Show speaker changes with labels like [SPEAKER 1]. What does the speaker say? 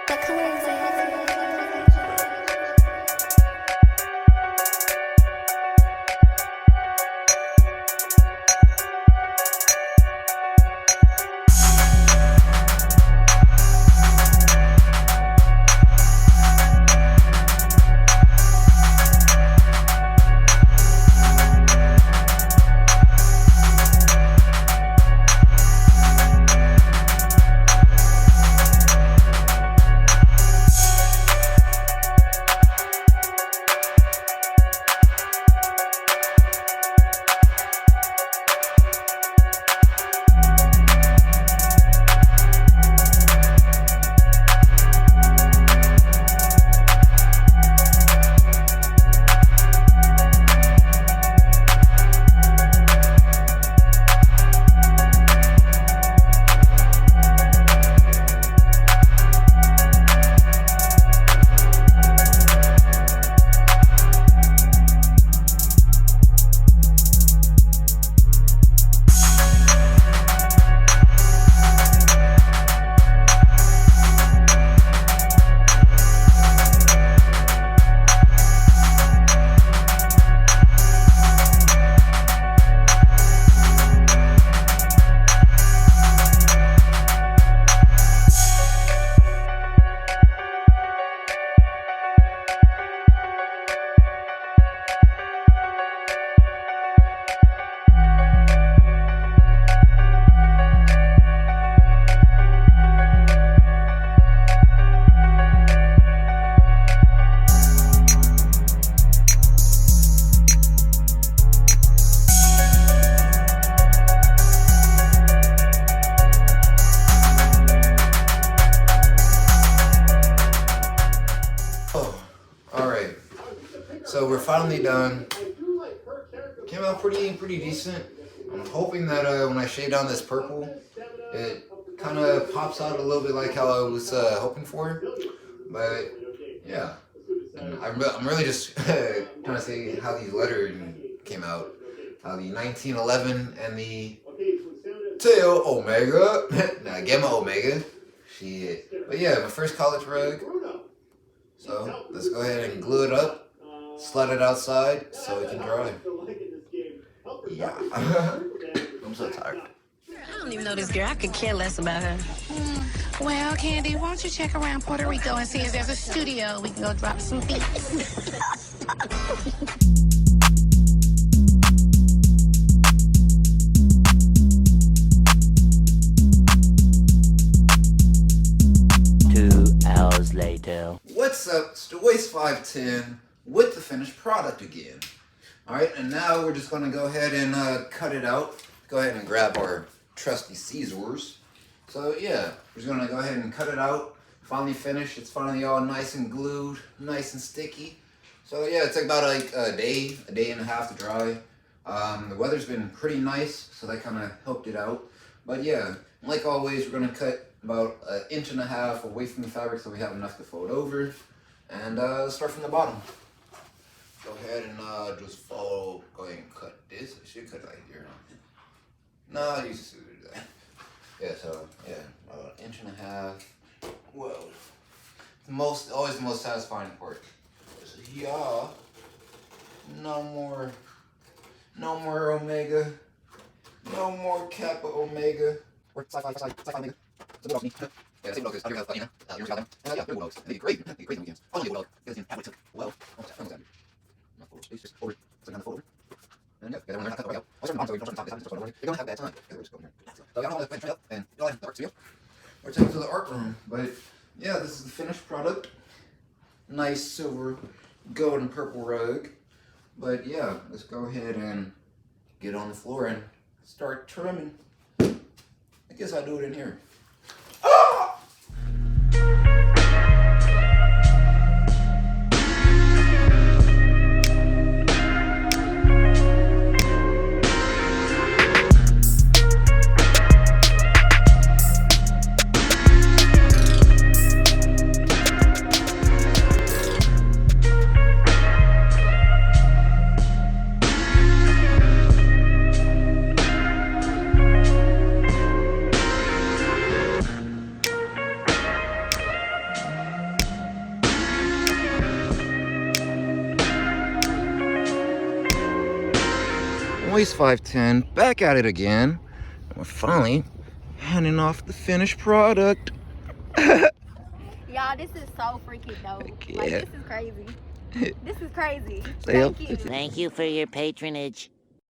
[SPEAKER 1] What color is it?
[SPEAKER 2] So we're finally done. Came out pretty decent. I'm hoping that when I shade down this purple, it kind of pops out a little bit like how I was hoping for. But yeah, and I'm really just trying to see how these lettering came out. How the 1911 and the Tail Omega, nah, Gamma Omega. Shit. But yeah, my first college rug. So let's go ahead and glue it up. Slide it outside so it can dry. Yeah. I'm so tired.
[SPEAKER 3] I don't even know this girl. I could care less about her.
[SPEAKER 4] Well, Candy, why don't you check around Puerto Rico and see if there's a studio we can go drop some beats.
[SPEAKER 5] Later.
[SPEAKER 2] What's up? It's the Waist 510 with the finished product again. Alright, and now we're just going to go ahead and cut it out. Go ahead and grab our trusty scissors. So yeah, we're just going to go ahead and cut it out. Finally finished. It's finally all nice and glued, nice and sticky. So yeah, it took about like a day and a half to dry. The weather's been pretty nice, so that kind of helped it out. But yeah, like always, we're going to cut about 1.5 inches away from the fabric so we have enough to fold over. And start from the bottom. Go ahead and just follow, go ahead and cut this. I should cut it right here. No, you just do that. Yeah, so yeah, about 1.5 inches. Whoa. Always the most satisfying part. So yeah, no more Omega. No more Kappa Omega. Or Psi Phi Omega. Yeah, the same Bulldog is under the yours got them. Yeah, they're Bulldogs. They get great weekends. Oh, no, Bulldog. Because halfway took. Well, almost that. Not full space, just forward. So kind of forward. And yeah, then when they're not cut the way out. I'll start from the bottom so we don't start from the top. They're going to have bad time. Because we're just going here. So I got all that tray up and all that the art studio. We're taking to the art room. But yeah, this is the finished product. Nice silver, gold, and purple rug. But yeah, let's go ahead and get on the floor and start trimming. I guess I'll do it in here. Boyz 510 back at it again. And we're finally handing off the finished product.
[SPEAKER 1] Y'all, this is so freaking dope.
[SPEAKER 2] Yeah.
[SPEAKER 1] Like, this is crazy. This is crazy.
[SPEAKER 2] Say
[SPEAKER 1] Thank you.
[SPEAKER 5] Thank you for your patronage.